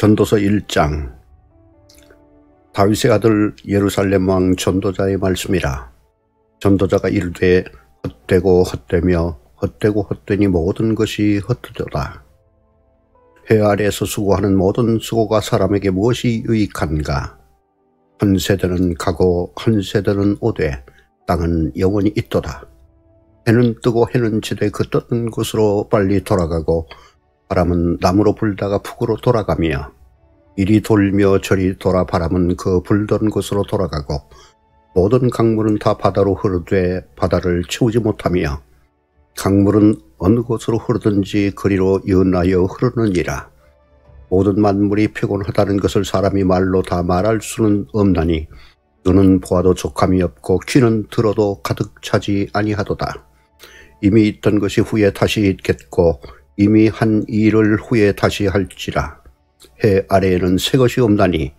전도서 1장. 다윗의 아들 예루살렘 왕 전도자의 말씀이라. 전도자가 이르되 헛되고 헛되며 헛되고 헛되니 모든 것이 헛되도다. 해 아래에서 수고하는 모든 수고가 사람에게 무엇이 유익한가. 한 세대는 가고 한 세대는 오되 땅은 영원히 있도다. 해는 뜨고 해는 지되 그 뜨는 곳으로 빨리 돌아가고 바람은 남으로 불다가 북으로 돌아가며 이리 돌며 저리 돌아 바람은 그 불던 곳으로 돌아가고 모든 강물은 다 바다로 흐르되 바다를 채우지 못하며 강물은 어느 곳으로 흐르든지 그리로 연하여 흐르느니라. 모든 만물이 피곤하다는 것을 사람이 말로 다 말할 수는 없나니 눈은 보아도 족함이 없고 귀는 들어도 가득 차지 아니하도다. 이미 있던 것이 후에 다시 있겠고 이미 한 일을 후에 다시 할지라. 해 아래에는 새 것이 없나니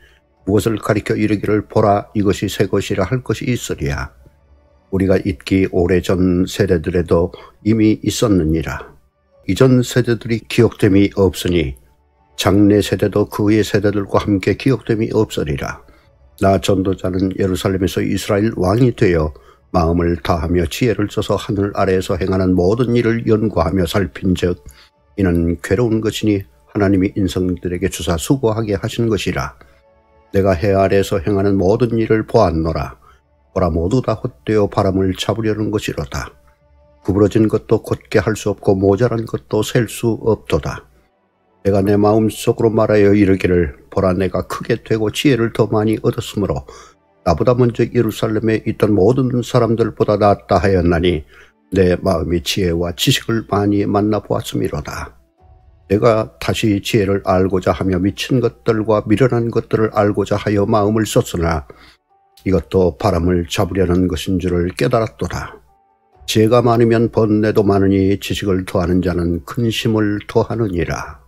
무엇을 가리켜 이르기를 보라 이것이 새 것이라 할 것이 있으리야. 우리가 있기 오래전 세대들에도 이미 있었느니라. 이전 세대들이 기억됨이 없으니 장래 세대도 그의 세대들과 함께 기억됨이 없으리라. 나 전도자는 예루살렘에서 이스라엘 왕이 되어 마음을 다하며 지혜를 써서 하늘 아래에서 행하는 모든 일을 연구하며 살핀즉 이는 괴로운 것이니 하나님이 인생들에게 주사 수고하게 하신 것이라. 내가 해 아래에서 행하는 모든 일을 보았노라. 보라 모두 다 헛되어 바람을 잡으려는 것이로다. 구부러진 것도 곧게 할 수 없고 모자란 것도 셀 수 없도다. 내가 내 마음속으로 말하여 이르기를 보라 내가 크게 되고 지혜를 더 많이 얻었으므로 나보다 먼저 예루살렘에 있던 모든 사람들보다 낫다 하였나니 내 마음이 지혜와 지식을 많이 만나보았음이로다. 내가 다시 지혜를 알고자 하며 미친 것들과 미련한 것들을 알고자 하여 마음을 썼으나 이것도 바람을 잡으려는 것인 줄을 깨달았도다. 지혜가 많으면 번뇌도 많으니 지식을 더하는 자는 근심을 더하느니라.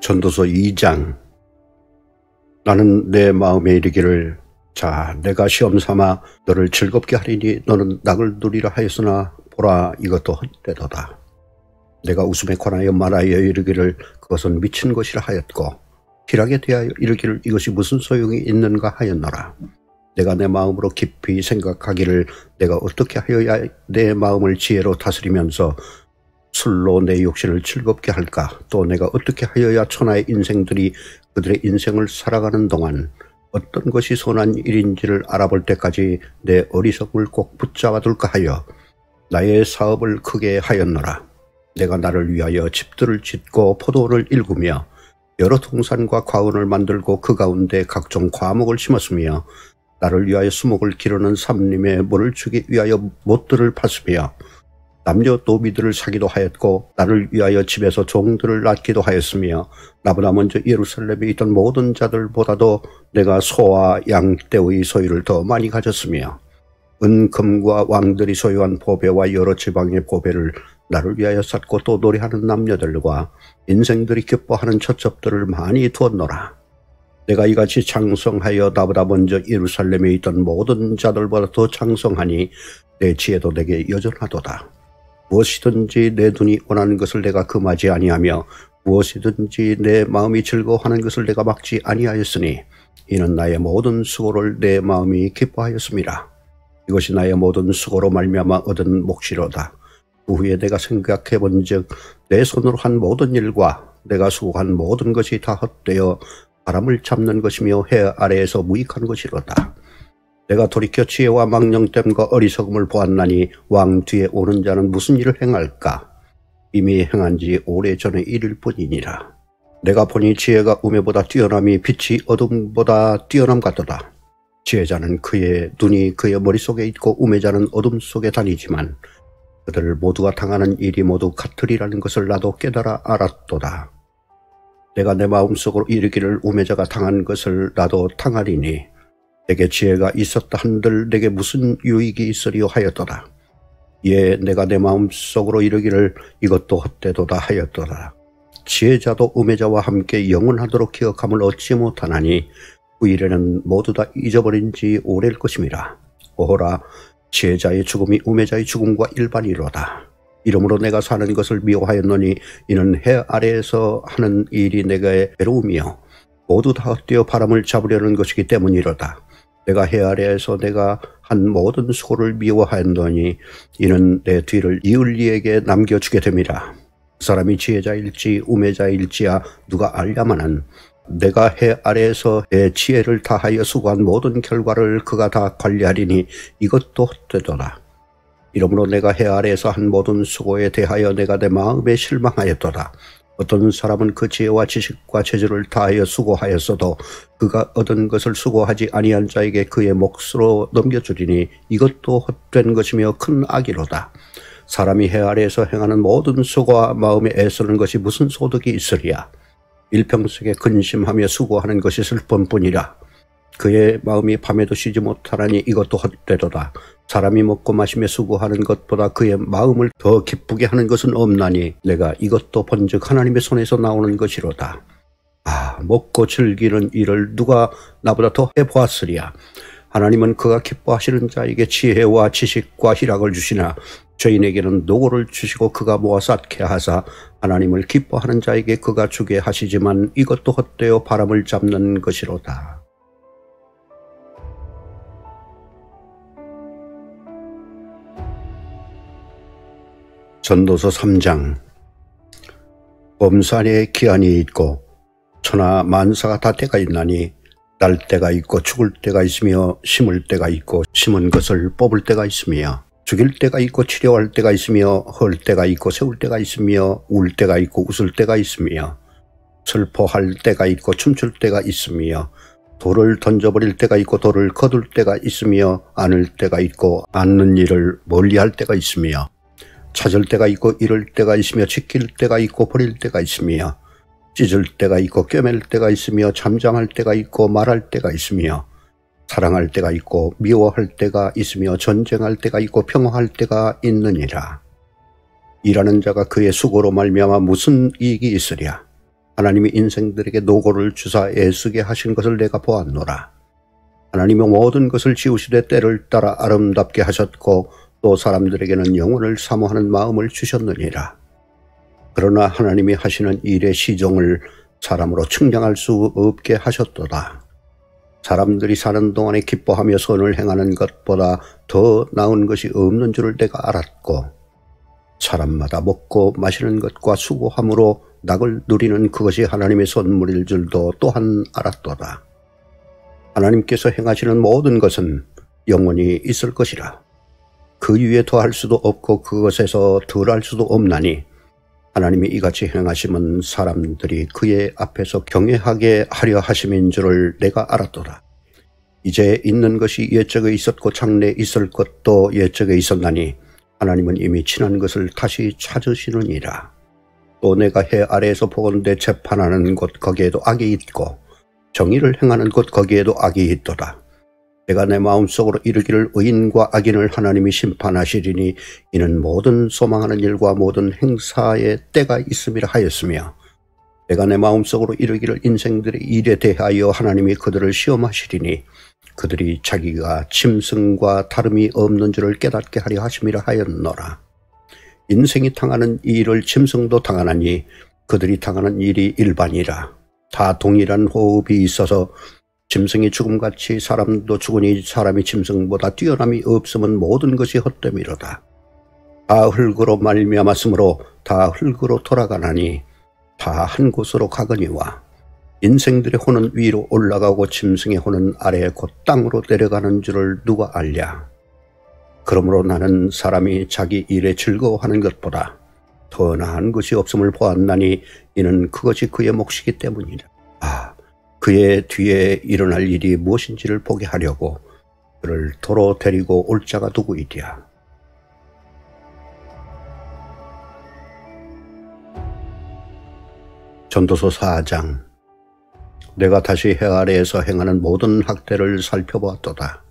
전도서 2장. 나는 내 마음에 이르기를 자 내가 시험삼아 너를 즐겁게 하리니 너는 낙을 누리라 하였으나 보라 이것도 헛되도다. 내가 웃음에 관하여 말하여 이르기를 그것은 미친 것이라 하였고 희락에 대하여 이르기를 이것이 무슨 소용이 있는가 하였노라. 내가 내 마음으로 깊이 생각하기를 내가 어떻게 하여야 내 마음을 지혜로 다스리면서 술로 내 욕심을 즐겁게 할까. 또 내가 어떻게 하여야 천하의 인생들이 그들의 인생을 살아가는 동안 어떤 것이 선한 일인지를 알아볼 때까지 내 어리석음을 꼭 붙잡아둘까 하여 나의 사업을 크게 하였노라. 내가 나를 위하여 집들을 짓고 포도원을 일구며 여러 동산과 과원을 만들고 그 가운데 각종 과목을 심었으며 나를 위하여 수목을 기르는 삼림에 물을 주기 위하여 못들을 팠으며 남녀 노비들을 사기도 하였고 나를 위하여 집에서 종들을 낳기도 하였으며 나보다 먼저 예루살렘에 있던 모든 자들보다도 내가 소와 양 떼의 소유를 더 많이 가졌으며 은금과 왕들이 소유한 보배와 여러 지방의 보배를 나를 위하여 쌓고 또 노래하는 남녀들과 인생들이 기뻐하는 처첩들을 많이 두었노라. 내가 이같이 장성하여 나보다 먼저 예루살렘에 있던 모든 자들보다 더 장성하니 내 지혜도 내게 여전하도다. 무엇이든지 내 눈이 원하는 것을 내가 금하지 아니하며 무엇이든지 내 마음이 즐거워하는 것을 내가 막지 아니하였으니 이는 나의 모든 수고를 내 마음이 기뻐하였음이라. 이것이 나의 모든 수고로 말미암아 얻은 몫이로다. 그 후에 내가 생각해 본즉 내 손으로 한 모든 일과 내가 수고한 모든 것이 다 헛되어 바람을 잡는 것이며 해 아래에서 무익한 것이로다. 내가 돌이켜 지혜와 망령됨과 어리석음을 보았나니 왕 뒤에 오는 자는 무슨 일을 행할까? 이미 행한 지 오래전의 일일 뿐이니라. 내가 보니 지혜가 우매보다 뛰어남이 빛이 어둠보다 뛰어남 같도다. 지혜자는 그의 눈이 그의 머릿속에 있고 우매자는 어둠 속에 다니지만 그들 모두가 당하는 일이 모두 같으리라는 것을 나도 깨달아 알았도다. 내가 내 마음속으로 이르기를 우매자가 당한 것을 나도 당하리니 내게 지혜가 있었다 한들 내게 무슨 유익이 있으리요 하였도다. 예, 내가 내 마음속으로 이르기를 이것도 헛되도다 하였도다. 지혜자도 우매자와 함께 영원하도록 기억함을 얻지 못하나니 그 일에는 모두 다 잊어버린 지 오래일 것임이라. 보호라. 지혜자의 죽음이 우매자의 죽음과 일반이로다. 이러므로 내가 사는 것을 미워하였노니 이는 해 아래에서 하는 일이 내게 괴로움이요 모두 다 헛되어 바람을 잡으려는 것이기 때문이로다. 내가 해 아래에서 내가 한 모든 수고를 미워하였노니 이는 내 뒤를 이을리에게 남겨주게 됨이라. 그 사람이 지혜자일지 우매자일지야 누가 알랴마는 내가 해 아래에서 내 지혜를 다하여 수고한 모든 결과를 그가 다 관리하리니 이것도 헛되도다. 이러므로 내가 해 아래에서 한 모든 수고에 대하여 내가 내 마음에 실망하였도다. 어떤 사람은 그 지혜와 지식과 재주를 다하여 수고하였어도 그가 얻은 것을 수고하지 아니한 자에게 그의 몫으로 넘겨주리니 이것도 헛된 것이며 큰 악이로다. 사람이 해 아래에서 행하는 모든 수고와 마음에 애쓰는 것이 무슨 소득이 있으리야. 일평생에 근심하며 수고하는 것이 슬픔뿐이라. 그의 마음이 밤에도 쉬지 못하라니 이것도 헛되도다. 사람이 먹고 마시며 수고하는 것보다 그의 마음을 더 기쁘게 하는 것은 없나니 내가 이것도 본즉 하나님의 손에서 나오는 것이로다. 먹고 즐기는 일을 누가 나보다 더 해보았으리야. 하나님은 그가 기뻐하시는 자에게 지혜와 지식과 희락을 주시나 죄인에게는 노고를 주시고 그가 모아 쌓게 하사 하나님을 기뻐하는 자에게 그가 주게 하시지만 이것도 헛되어 바람을 잡는 것이로다. 전도서 3장. 범사에 기한이 있고 천하 만사가 다 때가 있나니 날 때가 있고 죽을 때가 있으며 심을 때가 있고 심은 것을 뽑을 때가 있으며 죽일 때가 있고 치료할 때가 있으며 헐 때가 있고 세울 때가 있으며 울 때가 있고 웃을 때가 있으며 슬퍼할 때가 있고 춤출 때가 있으며 돌을 던져버릴 때가 있고 돌을 거둘 때가 있으며 안을 때가 있고 안는 일을 멀리할 때가 있으며 찾을 때가 있고 잃을 때가 있으며 지킬 때가 있고 버릴 때가 있으며 찢을 때가 있고 꿰맬 때가 있으며 잠잠할 때가 있고 말할 때가 있으며 사랑할 때가 있고 미워할 때가 있으며 전쟁할 때가 있고 평화할 때가 있느니라. 일하는 자가 그의 수고로 말미암아 무슨 이익이 있으랴. 하나님이 인생들에게 노고를 주사 애쓰게 하신 것을 내가 보았노라. 하나님이 모든 것을 지으시되 때를 따라 아름답게 하셨고 또 사람들에게는 영혼을 사모하는 마음을 주셨느니라. 그러나 하나님이 하시는 일의 시종을 사람으로 측량할 수 없게 하셨도다. 사람들이 사는 동안에 기뻐하며 선을 행하는 것보다 더 나은 것이 없는 줄을 내가 알았고 사람마다 먹고 마시는 것과 수고함으로 낙을 누리는 그것이 하나님의 선물일 줄도 또한 알았도다. 하나님께서 행하시는 모든 것은 영원히 있을 것이라. 그 위에 더할 수도 없고 그것에서 덜할 수도 없나니 하나님이 이같이 행하심은 사람들이 그의 앞에서 경외하게 하려 하심인 줄을 내가 알았도다. 이제 있는 것이 옛적에 있었고 장래에 있을 것도 옛적에 있었나니 하나님은 이미 지난 것을 다시 찾으시느니라. 또 내가 해 아래에서 보건대 재판하는 곳 거기에도 악이 있고 정의를 행하는 곳 거기에도 악이 있도다. 내가 내 마음속으로 이르기를 의인과 악인을 하나님이 심판하시리니 이는 모든 소망하는 일과 모든 행사에 때가 있음이라 하였으며 내가 내 마음속으로 이르기를 인생들의 일에 대하여 하나님이 그들을 시험하시리니 그들이 자기가 짐승과 다름이 없는 줄을 깨닫게 하려 하심이라 하였노라. 인생이 당하는 일을 짐승도 당하나니 그들이 당하는 일이 일반이라. 다 동일한 호흡이 있어서 짐승이 죽음같이 사람도 죽으니 사람이 짐승보다 뛰어남이 없으면 모든 것이 헛됨이로다. 다 흙으로 말미암았으므로 다 흙으로 돌아가나니 다 한 곳으로 가거니와 인생들의 혼은 위로 올라가고 짐승의 혼은 아래 곧 땅으로 내려가는 줄을 누가 알랴. 그러므로 나는 사람이 자기 일에 즐거워하는 것보다 더 나은 것이 없음을 보았나니 이는 그것이 그의 몫이기 때문이라. 그의 뒤에 일어날 일이 무엇인지를 보게 하려고 그를 도로 데리고 올 자가 누구이랴. 전도서 4장. 내가 다시 해 아래에서 행하는 모든 학대를 살펴보았도다.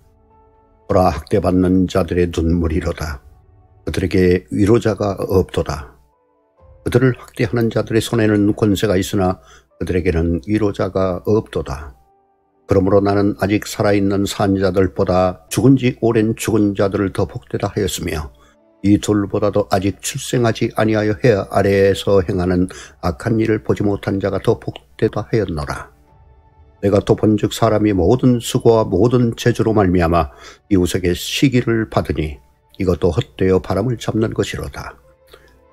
보라, 학대받는 자들의 눈물이로다. 그들에게 위로자가 없도다. 그들을 학대하는 자들의 손에는 권세가 있으나 그들에게는 위로자가 없도다. 그러므로 나는 아직 살아있는 산자들보다 죽은 지 오랜 죽은 자들을 더 복되다 하였으며 이 둘보다도 아직 출생하지 아니하여 해 아래에서 행하는 악한 일을 보지 못한 자가 더 복되다 하였노라. 내가 또 본즉 사람이 모든 수고와 모든 재주로 말미암아 이웃에게 시기를 받으니 이것도 헛되어 바람을 잡는 것이로다.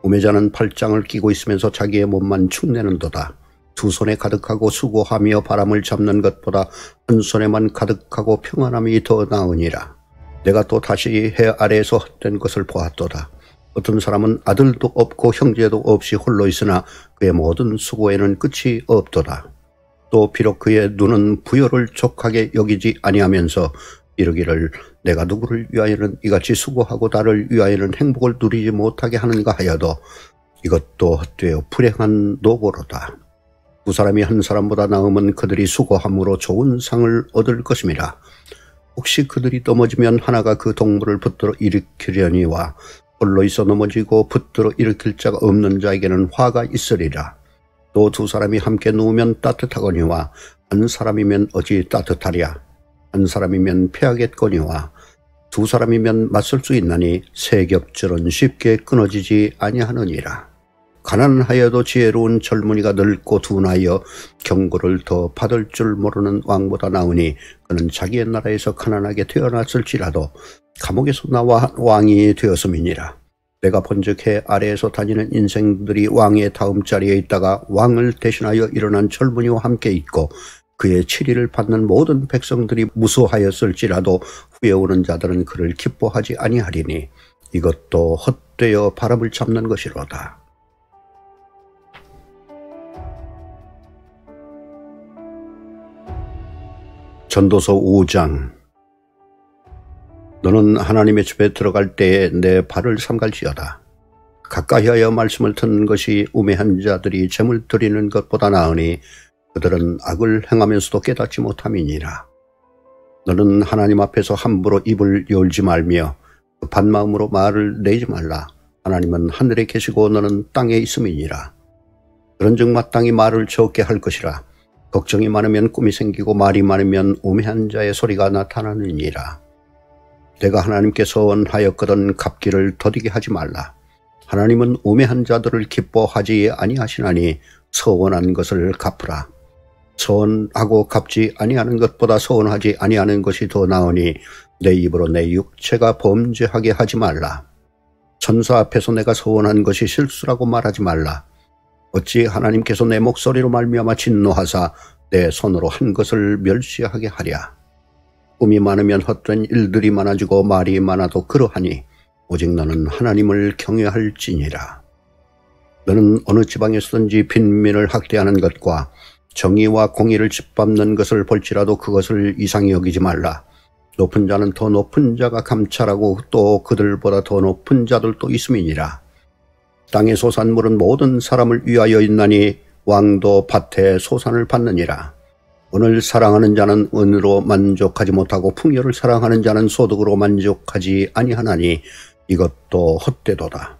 우매자는 팔짱을 끼고 있으면서 자기의 몸만 축내는도다. 두 손에 가득하고 수고하며 바람을 잡는 것보다 한 손에만 가득하고 평안함이 더 나으니라. 내가 또 다시 해 아래에서 헛된 것을 보았도다. 어떤 사람은 아들도 없고 형제도 없이 홀로 있으나 그의 모든 수고에는 끝이 없도다. 또 비록 그의 눈은 부여를 족하게 여기지 아니하면서 이르기를 내가 누구를 위하여는 이같이 수고하고 나를 위하여는 행복을 누리지 못하게 하는가 하여도 이것도 헛되어 불행한 노고로다. 두 사람이 한 사람보다 나으면 그들이 수고함으로 좋은 상을 얻을 것임이라. 혹시 그들이 넘어지면 하나가 그 동물을 붙들어 일으키려니와 홀로 있어 넘어지고 붙들어 일으킬 자가 없는 자에게는 화가 있으리라. 또 두 사람이 함께 누우면 따뜻하거니와 한 사람이면 어찌 따뜻하랴. 한 사람이면 패하겠거니와 두 사람이면 맞설 수 있나니 세 겹줄은 쉽게 끊어지지 아니하느니라. 가난하여도 지혜로운 젊은이가 늙고 둔하여 경고를 더 받을 줄 모르는 왕보다 나으니 그는 자기의 나라에서 가난하게 태어났을지라도 감옥에서 나와 왕이 되었음이니라. 내가 본즉 해 아래에서 다니는 인생들이 왕의 다음 자리에 있다가 왕을 대신하여 일어난 젊은이와 함께 있고 그의 치리를 받는 모든 백성들이 무수하였을지라도 후에 오는 자들은 그를 기뻐하지 아니하리니 이것도 헛되어 바람을 잡는 것이로다. 전도서 5장. 너는 하나님의 집에 들어갈 때에 내 발을 삼갈지어다. 가까이하여 말씀을 듣는 것이 우매한 자들이 재물 드리는 것보다 나으니 그들은 악을 행하면서도 깨닫지 못함이니라. 너는 하나님 앞에서 함부로 입을 열지 말며 급한 마음으로 말을 내지 말라. 하나님은 하늘에 계시고 너는 땅에 있음이니라. 그런즉 마땅히 말을 적게 할 것이라. 걱정이 많으면 꿈이 생기고 말이 많으면 우매한 자의 소리가 나타나느니라. 내가 하나님께 서원하였거든 갚기를 더디게 하지 말라. 하나님은 우매한 자들을 기뻐하지 아니하시나니 서원한 것을 갚으라. 서원하고 갚지 아니하는 것보다 서원하지 아니하는 것이 더 나으니 내 입으로 내 육체가 범죄하게 하지 말라. 천사 앞에서 내가 서원한 것이 실수라고 말하지 말라. 어찌 하나님께서 내 목소리로 말미암아 진노하사 내 손으로 한 것을 멸시하게 하랴. 꿈이 많으면 헛된 일들이 많아지고 말이 많아도 그러하니 오직 너는 하나님을 경외할지니라. 너는 어느 지방에서든지 빈민을 학대하는 것과 정의와 공의를 짓밟는 것을 볼지라도 그것을 이상히 여기지 말라. 높은 자는 더 높은 자가 감찰하고 또 그들보다 더 높은 자들도 있음이니라. 땅의 소산물은 모든 사람을 위하여 있나니 왕도 밭에 소산을 받느니라. 은을 사랑하는 자는 은으로 만족하지 못하고 풍요를 사랑하는 자는 소득으로 만족하지 아니하나니 이것도 헛되도다.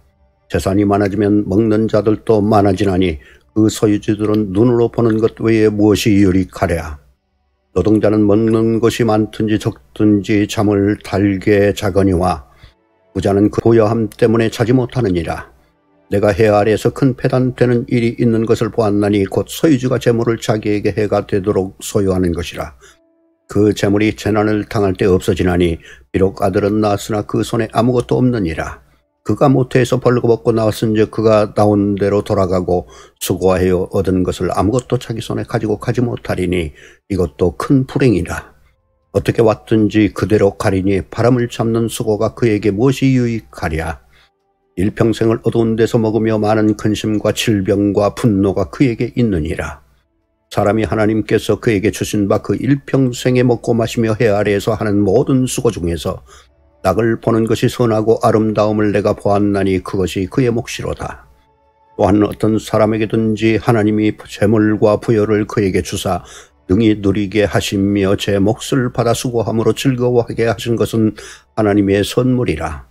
재산이 많아지면 먹는 자들도 많아지나니 그 소유주들은 눈으로 보는 것 외에 무엇이 유익하랴. 노동자는 먹는 것이 많든지 적든지 잠을 달게 자거니와 부자는 그 고요함 때문에 자지 못하느니라. 내가 해 아래에서 큰 패단되는 일이 있는 것을 보았나니 곧 소유주가 재물을 자기에게 해가 되도록 소유하는 것이라. 그 재물이 재난을 당할 때 없어지나니 비록 아들은 낳았으나 그 손에 아무것도 없느니라. 그가 모태에서 벌거벗고 나왔은즉 그가 나온 대로 돌아가고 수고하여 얻은 것을 아무것도 자기 손에 가지고 가지 못하리니 이것도 큰 불행이라. 어떻게 왔든지 그대로 가리니 바람을 잡는 수고가 그에게 무엇이 유익하랴. 일평생을 어두운 데서 먹으며 많은 근심과 질병과 분노가 그에게 있느니라. 사람이 하나님께서 그에게 주신 바 그 일평생에 먹고 마시며 해 아래에서 하는 모든 수고 중에서 낙을 보는 것이 선하고 아름다움을 내가 보았나니 그것이 그의 몫이로다. 또한 어떤 사람에게든지 하나님이 재물과 부여를 그에게 주사 능히 누리게 하시며 제 몫을 받아 수고함으로 즐거워하게 하신 것은 하나님의 선물이라.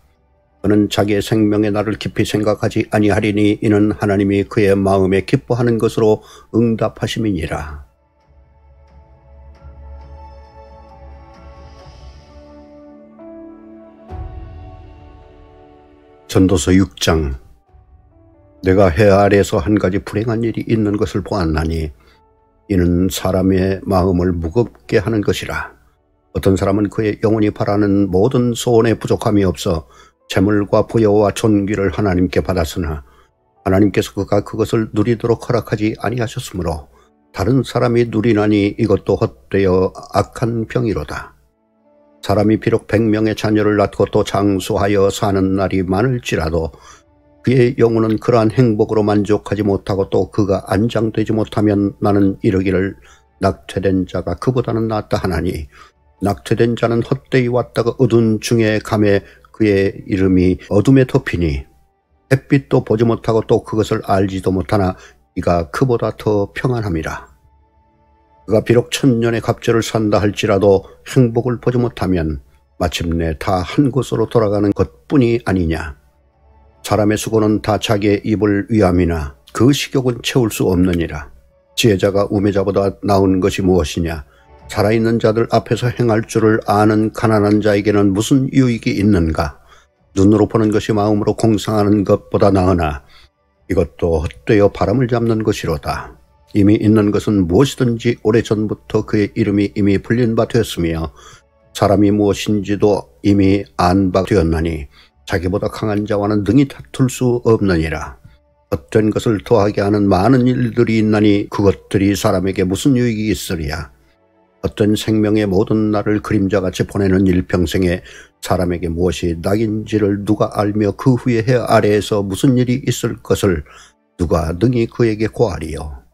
그는 자기의 생명의 날을 깊이 생각하지 아니하리니 이는 하나님이 그의 마음에 기뻐하는 것으로 응답하심이니라. 전도서 6장. 내가 해 아래에서 한 가지 불행한 일이 있는 것을 보았나니 이는 사람의 마음을 무겁게 하는 것이라. 어떤 사람은 그의 영혼이 바라는 모든 소원에 부족함이 없어 재물과 부여와 존귀를 하나님께 받았으나 하나님께서 그가 그것을 누리도록 허락하지 아니하셨으므로 다른 사람이 누리나니 이것도 헛되어 악한 병이로다. 사람이 비록 100명의 자녀를 낳고 또 장수하여 사는 날이 많을지라도 그의 영혼은 그러한 행복으로 만족하지 못하고 또 그가 안장되지 못하면 나는 이르기를 낙태된 자가 그보다는 낫다 하나니 낙태된 자는 헛되이 왔다가 어두운 중에 감에 그의 이름이 어둠에 덮이니 햇빛도 보지 못하고 또 그것을 알지도 못하나 이가 그보다 더 평안함이라. 그가 비록 1000년의 갑절을 산다 할지라도 행복을 보지 못하면 마침내 다 한 곳으로 돌아가는 것뿐이 아니냐. 사람의 수고는 다 자기의 입을 위함이나 그 식욕은 채울 수 없느니라. 지혜자가 우매자보다 나은 것이 무엇이냐. 살아있는 자들 앞에서 행할 줄을 아는 가난한 자에게는 무슨 유익이 있는가. 눈으로 보는 것이 마음으로 공상하는 것보다 나으나 이것도 헛되어 바람을 잡는 것이로다. 이미 있는 것은 무엇이든지 오래전부터 그의 이름이 이미 불린 바 되었으며 사람이 무엇인지도 이미 안 바 되었나니 자기보다 강한 자와는 능히 다툴 수 없느니라. 헛된 것을 더하게 하는 많은 일들이 있나니 그것들이 사람에게 무슨 유익이 있으리야. 헛된 생명의 모든 날을 그림자같이 보내는 일평생에 사람에게 무엇이 낙인지를 누가 알며 그 후에 해 아래에서 무슨 일이 있을 것을 누가 능히 그에게 고하리요.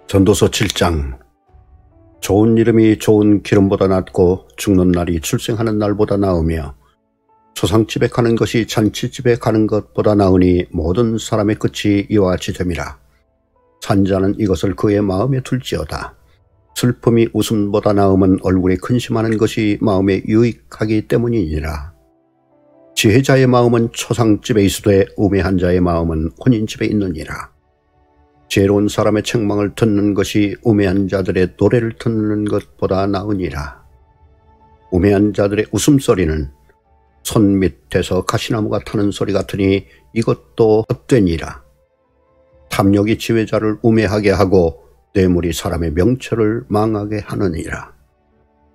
전도서 7장. 좋은 이름이 좋은 기름보다 낫고 죽는 날이 출생하는 날보다 나으며 초상집에 가는 것이 잔치집에 가는 것보다 나으니 모든 사람의 끝이 이와 같이 됨이라. 산자는 이것을 그의 마음에 둘지어다. 슬픔이 웃음보다 나음은 얼굴에 근심하는 것이 마음에 유익하기 때문이니라. 지혜자의 마음은 초상집에 있으되 우매한 자의 마음은 혼인집에 있느니라. 지혜로운 사람의 책망을 듣는 것이 우매한 자들의 노래를 듣는 것보다 나으니라. 우매한 자들의 웃음소리는 손 밑에서 가시나무가 타는 소리 같으니 이것도 헛되니라. 탐욕이 지혜자를 우매하게 하고 뇌물이 사람의 명철을 망하게 하느니라.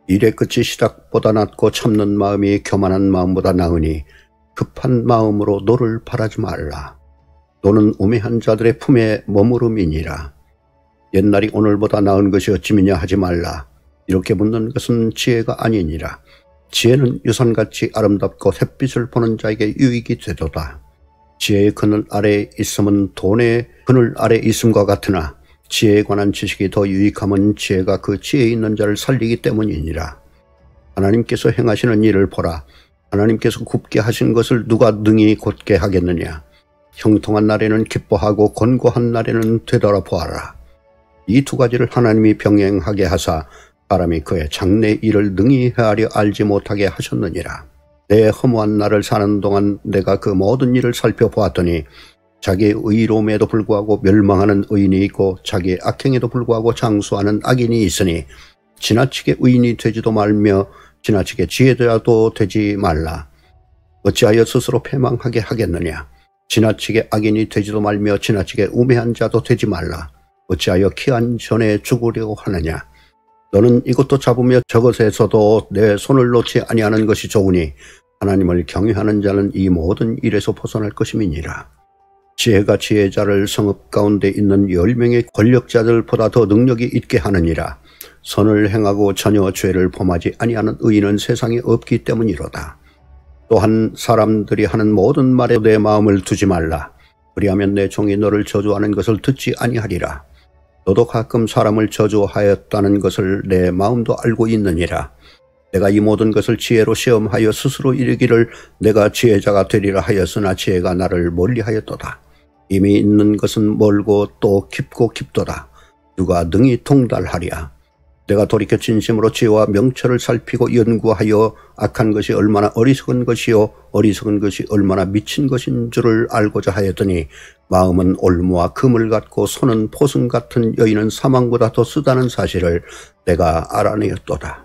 일의 끝이 시작보다 낫고 참는 마음이 교만한 마음보다 나으니 급한 마음으로 노를 바라지 말라. 노는 우매한 자들의 품에 머무름이니라. 옛날이 오늘보다 나은 것이 어찌미냐 하지 말라. 이렇게 묻는 것은 지혜가 아니니라. 지혜는 유산같이 아름답고 햇빛을 보는 자에게 유익이 되도다. 지혜의 그늘 아래에 있음은 돈의 그늘 아래에 있음과 같으나 지혜에 관한 지식이 더 유익함은 지혜가 그 지혜에 있는 자를 살리기 때문이니라. 하나님께서 행하시는 일을 보라. 하나님께서 굽게 하신 것을 누가 능히 곧게 하겠느냐. 형통한 날에는 기뻐하고 곤고한 날에는 되돌아보아라. 이 두 가지를 하나님이 병행하게 하사 사람이 그의 장래 일을 능히 헤아려 알지 못하게 하셨느니라. 내 허무한 날을 사는 동안 내가 그 모든 일을 살펴보았더니 자기의 의로움에도 불구하고 멸망하는 의인이 있고 자기의 악행에도 불구하고 장수하는 악인이 있으니 지나치게 의인이 되지도 말며 지나치게 지혜자도 되지 말라. 어찌하여 스스로 패망하게 하겠느냐. 지나치게 악인이 되지도 말며 지나치게 우매한 자도 되지 말라. 어찌하여 기한 전에 죽으려고 하느냐. 너는 이것도 잡으며 저것에서도 내 손을 놓지 아니하는 것이 좋으니 하나님을 경외하는 자는 이 모든 일에서 벗어날 것임이니라. 지혜가 지혜자를 성읍 가운데 있는 10명의 권력자들보다 더 능력이 있게 하느니라. 선을 행하고 전혀 죄를 범하지 아니하는 의인은 세상에 없기 때문이로다. 또한 사람들이 하는 모든 말에 내 마음을 두지 말라. 그리하면 내 종이 너를 저주하는 것을 듣지 아니하리라. 너도 가끔 사람을 저주하였다는 것을 내 마음도 알고 있느니라. 내가 이 모든 것을 지혜로 시험하여 스스로 이르기를 내가 지혜자가 되리라 하였으나 지혜가 나를 멀리하였도다. 이미 있는 것은 멀고 또 깊고 깊도다. 누가 능히 통달하랴. 내가 돌이켜 진심으로 지혜와 명철을 살피고 연구하여 악한 것이 얼마나 어리석은 것이요 어리석은 것이 얼마나 미친 것인 줄을 알고자 하였더니 마음은 올무와 금을 갖고 손은 포승 같은 여인은 사망보다 더 쓰다는 사실을 내가 알아내었도다.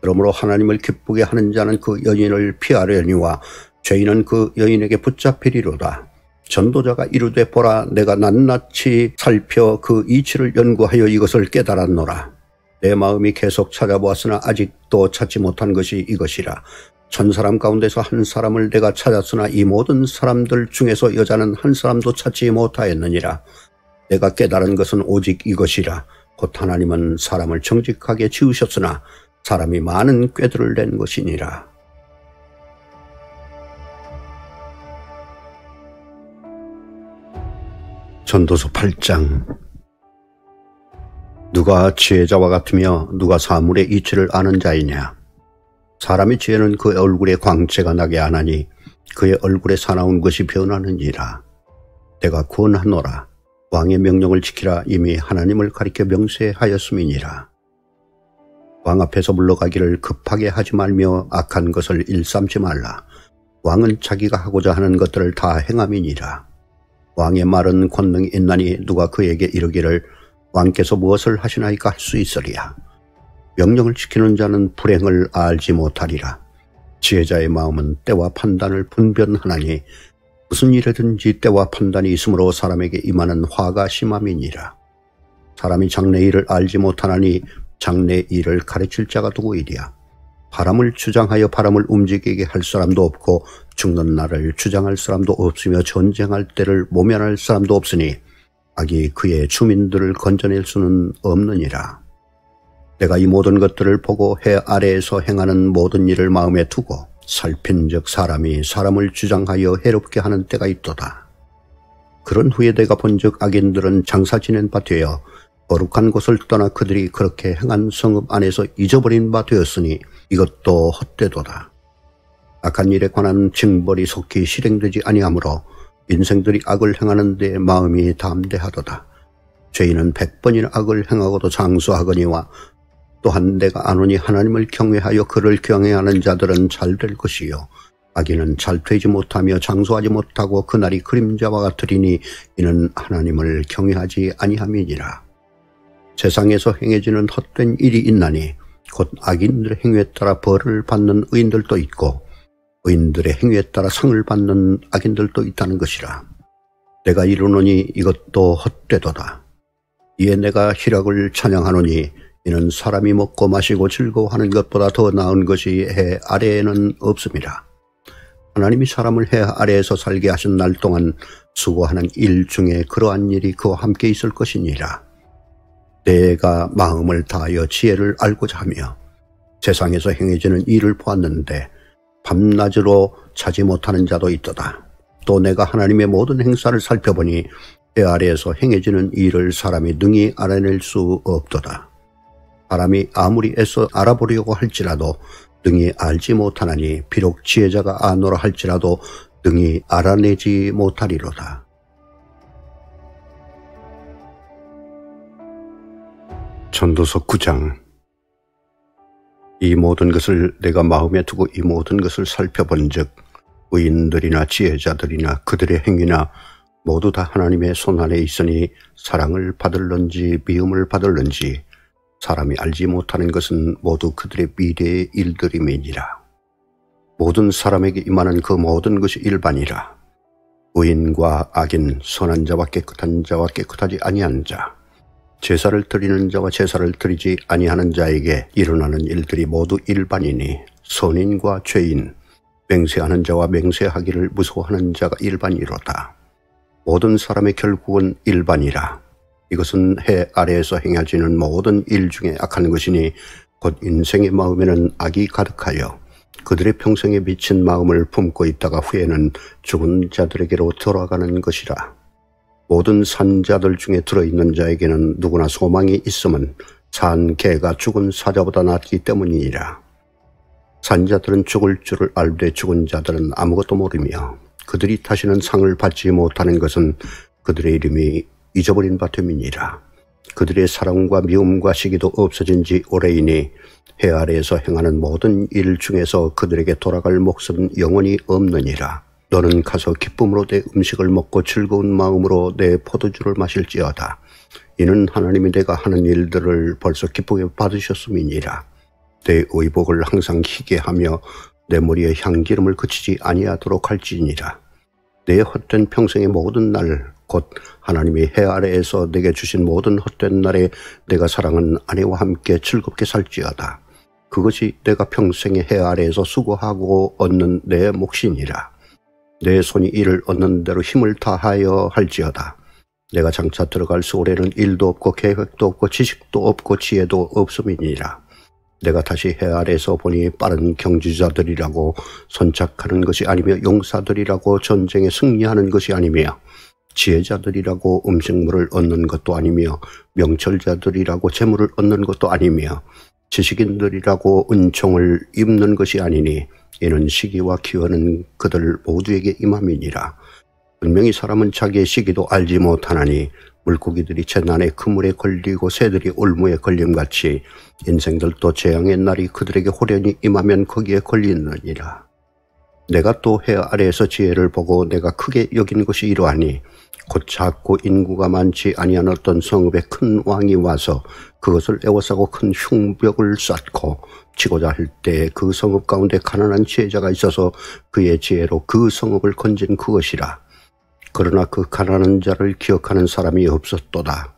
그러므로 하나님을 기쁘게 하는 자는 그 여인을 피하려니와 죄인은 그 여인에게 붙잡히리로다. 전도자가 이르되 보라 내가 낱낱이 살펴 그 이치를 연구하여 이것을 깨달았노라. 내 마음이 계속 찾아보았으나 아직도 찾지 못한 것이 이것이라. 1000사람 가운데서 한 사람을 내가 찾았으나 이 모든 사람들 중에서 여자는 한 사람도 찾지 못하였느니라. 내가 깨달은 것은 오직 이것이라. 곧 하나님은 사람을 정직하게 지으셨으나 사람이 많은 꾀들을 낸 것이니라. 전도서 8장. 누가 지혜자와 같으며 누가 사물의 이치를 아는 자이냐. 사람의 지혜는 그의 얼굴에 광채가 나게 하나니 그의 얼굴에 사나운 것이 변하느니라. 내가 권하노라. 왕의 명령을 지키라. 이미 하나님을 가리켜 명세하였음이니라. 왕 앞에서 물러가기를 급하게 하지 말며 악한 것을 일삼지 말라. 왕은 자기가 하고자 하는 것들을 다 행함이니라. 왕의 말은 권능이 있나니 누가 그에게 이르기를 왕께서 무엇을 하시나이까 할 수 있으리야. 명령을 지키는 자는 불행을 알지 못하리라. 지혜자의 마음은 때와 판단을 분별하나니 무슨 일이든지 때와 판단이 있으므로 사람에게 임하는 화가 심함이니라. 사람이 장래 일을 알지 못하나니 장래 일을 가르칠 자가 누구이랴. 바람을 주장하여 바람을 움직이게 할 사람도 없고 죽는 날을 주장할 사람도 없으며 전쟁할 때를 모면할 사람도 없으니 악이 그의 주민들을 건져낼 수는 없느니라. 내가 이 모든 것들을 보고 해 아래에서 행하는 모든 일을 마음에 두고 살핀즉 사람이 사람을 주장하여 해롭게 하는 때가 있도다. 그런 후에 내가 본즉 악인들은 장사 지낸 바 되어 거룩한 곳을 떠나 그들이 그렇게 행한 성읍 안에서 잊어버린 바 되었으니 이것도 헛되도다. 악한 일에 관한 징벌이 속히 실행되지 아니하므로 인생들이 악을 행하는 데 마음이 담대하도다. 죄인은 100번이나 악을 행하고도 장수하거니와 또한 내가 아노니 하나님을 경외하여 그를 경외하는 자들은 잘 될 것이요 악인은 잘 되지 못하며 장수하지 못하고 그날이 그림자와 같으리니 이는 하나님을 경외하지 아니함이니라. 세상에서 행해지는 헛된 일이 있나니 곧 악인들의 행위에 따라 벌을 받는 의인들도 있고 의인들의 행위에 따라 상을 받는 악인들도 있다는 것이라. 내가 이르노니 이것도 헛되도다. 이에 내가 희락을 찬양하노니 이는 사람이 먹고 마시고 즐거워하는 것보다 더 나은 것이 해 아래에는 없습니다. 하나님이 사람을 해 아래에서 살게 하신 날 동안 수고하는 일 중에 그러한 일이 그와 함께 있을 것이니라. 내가 마음을 다하여 지혜를 알고자 하며 세상에서 행해지는 일을 보았는데 밤낮으로 자지 못하는 자도 있도다. 또 내가 하나님의 모든 행사를 살펴보니 해 아래에서 행해지는 일을 사람이 능히 알아낼 수 없도다. 사람이 아무리 애써 알아보려고 할지라도 능히 알지 못하나니 비록 지혜자가 아노라 할지라도 능히 알아내지 못하리로다. 전도서 9장. 이 모든 것을 내가 마음에 두고 이 모든 것을 살펴본즉 의인들이나 지혜자들이나 그들의 행위나 모두 다 하나님의 손안에 있으니 사랑을 받을런지 미움을 받을런지 사람이 알지 못하는 것은 모두 그들의 미래의 일들임이니라. 모든 사람에게 임하는 그 모든 것이 일반이라. 의인과 악인, 선한 자와 깨끗한 자와 깨끗하지 아니한 자, 제사를 드리는 자와 제사를 드리지 아니하는 자에게 일어나는 일들이 모두 일반이니 선인과 죄인, 맹세하는 자와 맹세하기를 무서워하는 자가 일반이로다. 모든 사람의 결국은 일반이라. 이것은 해 아래에서 행해지는 모든 일 중에 악한 것이니 곧 인생의 마음에는 악이 가득하여 그들의 평생에 미친 마음을 품고 있다가 후에는 죽은 자들에게로 돌아가는 것이라. 모든 산자들 중에 들어있는 자에게는 누구나 소망이 있음은 산 개가 죽은 사자보다 낫기 때문이니라. 산자들은 죽을 줄을 알되 죽은 자들은 아무것도 모르며 그들이 다시는 상을 받지 못하는 것은 그들의 이름이 잊어버린 바 됨이니라. 그들의 사랑과 미움과 시기도 없어진 지 오래이니 해 아래에서 행하는 모든 일 중에서 그들에게 돌아갈 몫은 영원히 없느니라. 너는 가서 기쁨으로 내 음식을 먹고 즐거운 마음으로 내 포도주를 마실지어다. 이는 하나님이 내가 하는 일들을 벌써 기쁘게 받으셨음이니라. 내 의복을 항상 희게 하며 내 머리에 향기름을 그치지 아니하도록 할지니라. 내 헛된 평생의 모든 날 곧 하나님이 해 아래에서 내게 주신 모든 헛된 날에 내가 사랑하는 아내와 함께 즐겁게 살지어다. 그것이 내가 평생의 해 아래에서 수고하고 얻는 내 몫이니라. 내 손이 이를 얻는 대로 힘을 다하여 할지어다. 내가 장차 들어갈 소홀에는 일도 없고 계획도 없고 지식도 없고 지혜도 없음이니라. 내가 다시 해 아래에서 보니 빠른 경주자들이라고 선착하는 것이 아니며 용사들이라고 전쟁에 승리하는 것이 아니며 지혜자들이라고 음식물을 얻는 것도 아니며 명철자들이라고 재물을 얻는 것도 아니며 지식인들이라고 은총을 입는 것이 아니니 이는 시기와 기회는 그들 모두에게 임함이니라. 분명히 사람은 자기의 시기도 알지 못하나니 물고기들이 재난의 그물에 걸리고 새들이 올무에 걸림같이 인생들도 재앙의 날이 그들에게 호련히 임하면 거기에 걸리느니라. 내가 또 해 아래에서 지혜를 보고 내가 크게 여긴 것이 이러하니 곧 작고 인구가 많지 아니한 어떤 성읍에 큰 왕이 와서 그것을 에워싸고 큰 흉벽을 쌓고 치고자 할 때 그 성읍 가운데 가난한 지혜자가 있어서 그의 지혜로 그 성읍을 건진 그것이라. 그러나 그 가난한 자를 기억하는 사람이 없었도다.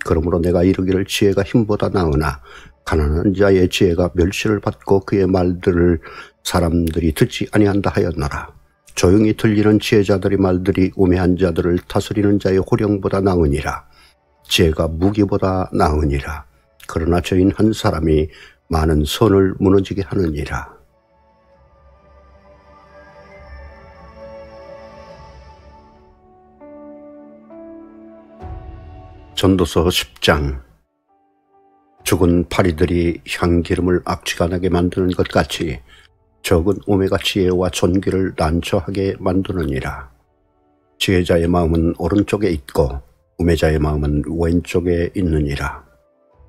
그러므로 내가 이르기를 지혜가 힘보다 나으나 가난한 자의 지혜가 멸시를 받고 그의 말들을 사람들이 듣지 아니한다 하였노라. 조용히 들리는 지혜자들의 말들이 우매한 자들을 다스리는 자의 호령보다 나으니라. 지혜가 무기보다 나으니라. 그러나 저인 한 사람이 많은 선을 무너지게 하느니라. 전도서 10장. 죽은 파리들이 향기름을 악취가 나게 만드는 것 같이 적은 우매가 지혜와 존귀를 난처하게 만드느니라. 지혜자의 마음은 오른쪽에 있고 우매자의 마음은 왼쪽에 있느니라.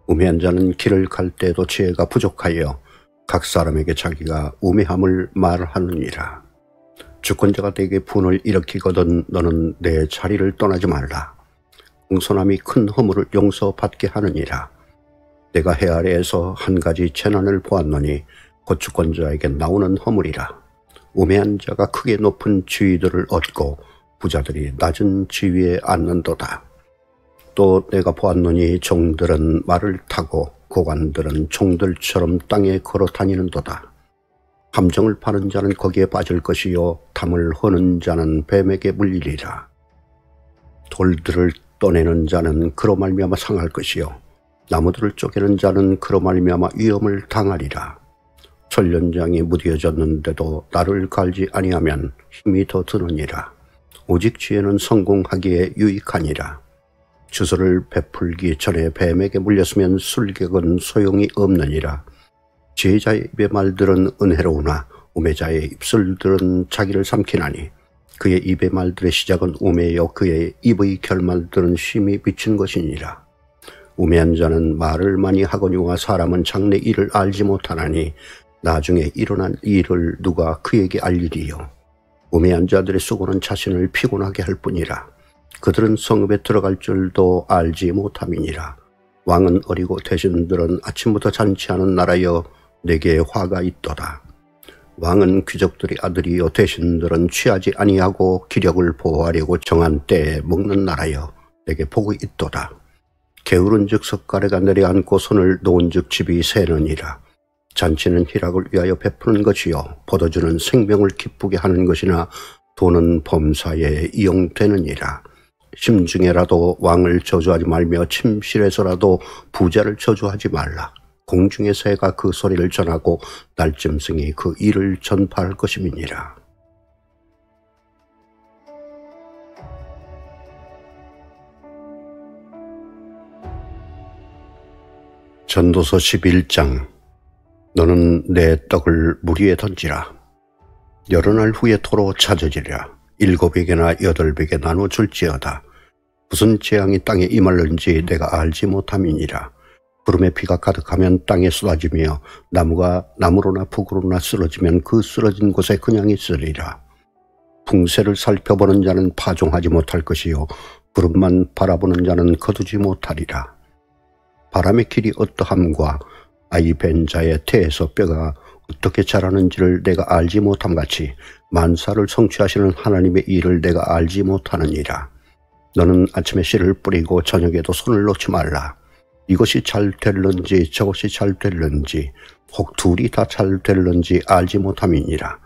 우매한 자는 길을 갈 때도 지혜가 부족하여 각 사람에게 자기가 우매함을 말하느니라. 주권자가 내게 분을 일으키거든 너는 내 자리를 떠나지 말라. 공손함이 큰 허물을 용서받게 하느니라. 내가 해 아래에서 한 가지 재난을 보았노니 곧 주권자에게 나오는 허물이라. 우매한 자가 크게 높은 지위들을 얻고 부자들이 낮은 지위에 앉는도다. 또 내가 보았노니 종들은 말을 타고 고관들은 종들처럼 땅에 걸어 다니는도다. 함정을 파는 자는 거기에 빠질 것이요 담을 허는 자는 뱀에게 물리리라. 돌들을 떠내는 자는 그로 말미암아 상할 것이요 나무들을 쪼개는 자는 그로 말미암아 위험을 당하리라. 천련장이 무뎌졌는데도 나를 갈지 아니하면 힘이 더 드느니라. 오직 지혜는 성공하기에 유익하니라. 주소를 베풀기 전에 뱀에게 물렸으면 술객은 소용이 없느니라. 지혜자의 입의 말들은 은혜로우나 우매자의 입술들은 자기를 삼키나니 그의 입의 말들의 시작은 우매여 그의 입의 결말들은 심히 비친 것이니라. 우매한 자는 말을 많이 하거니와 사람은 장래 일을 알지 못하나니 나중에 일어난 일을 누가 그에게 알리리요. 우매한 자들의 수고는 자신을 피곤하게 할 뿐이라. 그들은 성읍에 들어갈 줄도 알지 못함이니라. 왕은 어리고 대신들은 아침부터 잔치하는 나라여 내게 화가 있도다. 왕은 귀족들의 아들이요 대신들은 취하지 아니하고 기력을 보호하려고 정한 때에 먹는 나라여 내게 복이 있도다. 게으른즉 석가래가 내려앉고 손을 놓은즉 집이 새느니라. 잔치는 희락을 위하여 베푸는 것이요 포도주는 생명을 기쁘게 하는 것이나 돈은 범사에 이용되느니라. 심중에라도 왕을 저주하지 말며 침실에서라도 부자를 저주하지 말라. 공중의 새가 그 소리를 전하고 날짐승이 그 일을 전파할 것임이니라. 전도서 11장. 너는 내 떡을 물 위에 던지라. 여러 날 후에 토로 찾아지리라. 7에게나 8에게 나눠 줄지어다. 무슨 재앙이 땅에 임할는지 내가 알지 못함이니라. 구름에 비가 가득하면 땅에 쏟아지며 나무가 나무로나 북으로나 쓰러지면 그 쓰러진 곳에 그냥 있으리라. 풍세를 살펴보는 자는 파종하지 못할 것이요 구름만 바라보는 자는 거두지 못하리라. 바람의 길이 어떠함과 아이 벤 자의 태에서 뼈가 어떻게 자라는지를 내가 알지 못함같이 만사를 성취하시는 하나님의 일을 내가 알지 못하느니라. 너는 아침에 씨를 뿌리고 저녁에도 손을 놓지 말라. 이것이 잘 될런지 저것이 잘 될런지 혹 둘이 다 잘 될런지 알지 못함이니라.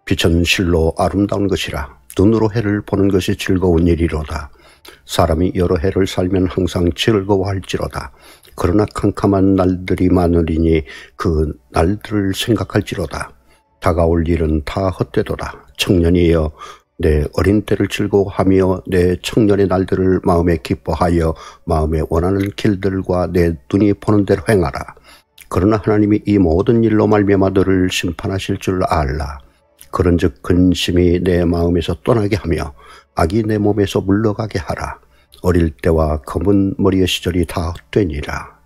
빛은 실로 아름다운 것이라. 눈으로 해를 보는 것이 즐거운 일이로다. 사람이 여러 해를 살면 항상 즐거워할지로다. 그러나 캄캄한 날들이 많으리니 그 날들을 생각할지로다. 다가올 일은 다 헛되도다. 청년이여 내 어린 때를 즐거워하며 내 청년의 날들을 마음에 기뻐하여 마음에 원하는 길들과 내 눈이 보는 대로 행하라. 그러나 하나님이 이 모든 일로 말미암아 너를 심판하실 줄 알라. 그런즉 근심이 내 마음에서 떠나게 하며 악이 내 몸에서 물러가게 하라. 어릴 때와 검은 머리의 시절이 다 헛되니라.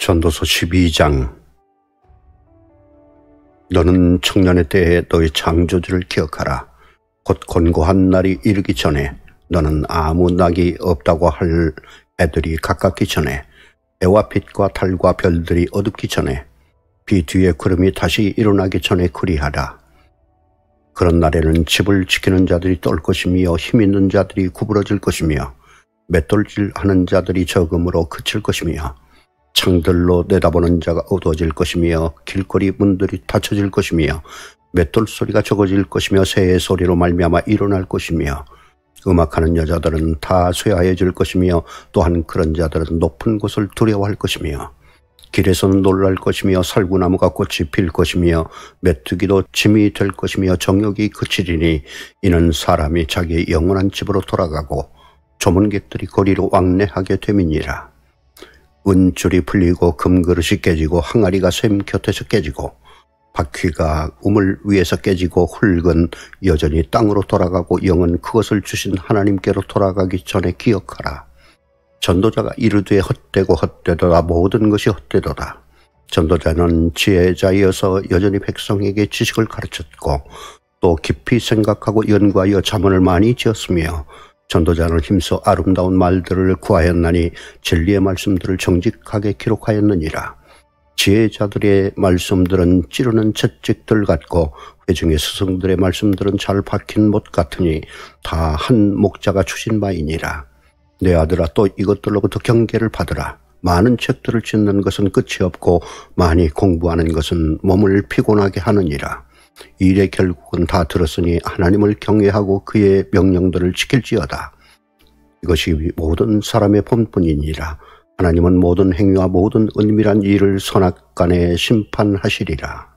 전도서 12장. 너는 청년의 때에 너의 창조주를 기억하라. 곧 곤고한 날이 이르기 전에 너는 아무 낙이 없다고 할 애들이 가깝기 전에 해와 빛과 달과 별들이 어둡기 전에 비 뒤에 구름이 다시 일어나기 전에 그리하라. 그런 날에는 집을 지키는 자들이 떨 것이며 힘 있는 자들이 구부러질 것이며 맷돌질하는 자들이 적음으로 그칠 것이며 창들로 내다보는 자가 어두워질 것이며 길거리 문들이 닫혀질 것이며 맷돌 소리가 적어질 것이며 새의 소리로 말미암아 일어날 것이며 음악하는 여자들은 다 쇠하여질 것이며 또한 그런 자들은 높은 곳을 두려워할 것이며 길에서는 놀랄 것이며 살구나무가 꽃이 필 것이며 메뚜기도 짐이 될 것이며 정욕이 그치리니 이는 사람이 자기의 영원한 집으로 돌아가고 조문객들이 거리로 왕래하게 됨이니라. 은줄이 풀리고 금그릇이 깨지고 항아리가 샘 곁에서 깨지고 바퀴가 우물 위에서 깨지고 흙은 여전히 땅으로 돌아가고 영은 그것을 주신 하나님께로 돌아가기 전에 기억하라. 전도자가 이르되 헛되고 헛되도다. 모든 것이 헛되도다. 전도자는 지혜자이어서 여전히 백성에게 지식을 가르쳤고 또 깊이 생각하고 연구하여 자문을 많이 지었으며 전도자는 힘써 아름다운 말들을 구하였나니 진리의 말씀들을 정직하게 기록하였느니라. 지혜자들의 말씀들은 찌르는 채찍들 같고 회중의 스승들의 말씀들은 잘 박힌 못 같으니 다 한 목자가 주신 바이니라. 내 아들아 또 이것들로부터 경계를 받으라. 많은 책들을 짓는 것은 끝이 없고 많이 공부하는 것은 몸을 피곤하게 하느니라. 일의 결국은 다 들었으니 하나님을 경외하고 그의 명령들을 지킬지어다. 이것이 모든 사람의 본분이니라. 하나님은 모든 행위와 모든 은밀한 일을 선악간에 심판하시리라.